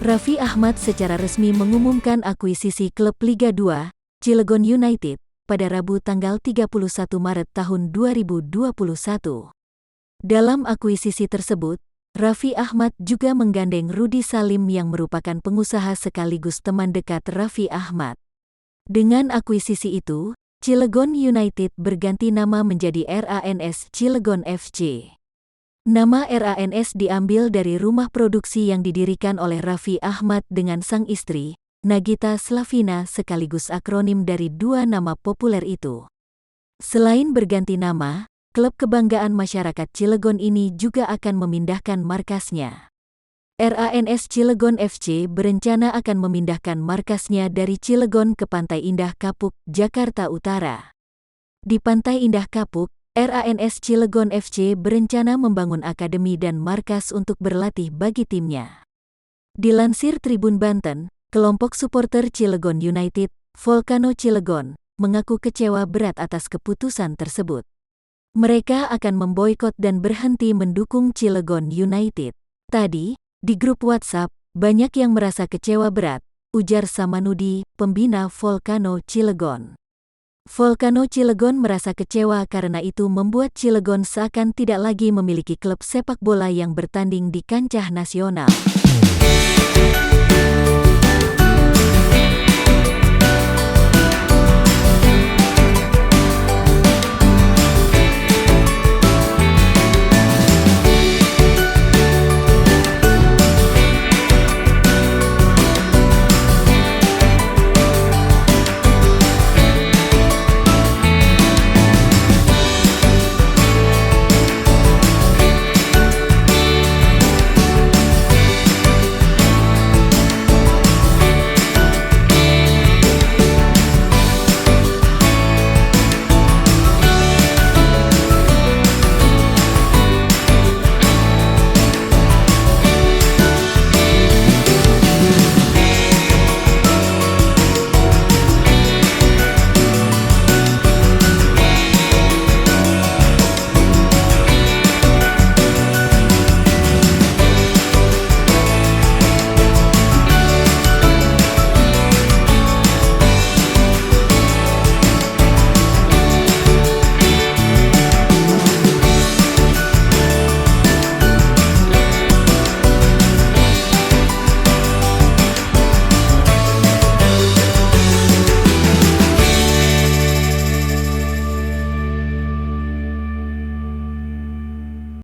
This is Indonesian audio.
Raffi Ahmad secara resmi mengumumkan akuisisi klub Liga 2, Cilegon United, pada Rabu tanggal 31 Maret tahun 2021. Dalam akuisisi tersebut, Raffi Ahmad juga menggandeng Rudy Salim yang merupakan pengusaha sekaligus teman dekat Raffi Ahmad. Dengan akuisisi itu, Cilegon United berganti nama menjadi RANS Cilegon FC. Nama RANS diambil dari rumah produksi yang didirikan oleh Raffi Ahmad dengan sang istri, Nagita Slavina, sekaligus akronim dari dua nama populer itu. Selain berganti nama, klub kebanggaan masyarakat Cilegon ini juga akan memindahkan markasnya. RANS Cilegon FC berencana akan memindahkan markasnya dari Cilegon ke Pantai Indah Kapuk, Jakarta Utara. Di Pantai Indah Kapuk, RANS Cilegon FC berencana membangun akademi dan markas untuk berlatih bagi timnya. Dilansir Tribun Banten, kelompok supporter Cilegon United, Volcano Cilegon, mengaku kecewa berat atas keputusan tersebut. Mereka akan memboikot dan berhenti mendukung Cilegon United. Tadi, di grup WhatsApp, banyak yang merasa kecewa berat, ujar Samanudi, pembina Volcano Cilegon. Volcano Cilegon merasa kecewa karena itu membuat Cilegon seakan tidak lagi memiliki klub sepak bola yang bertanding di kancah nasional.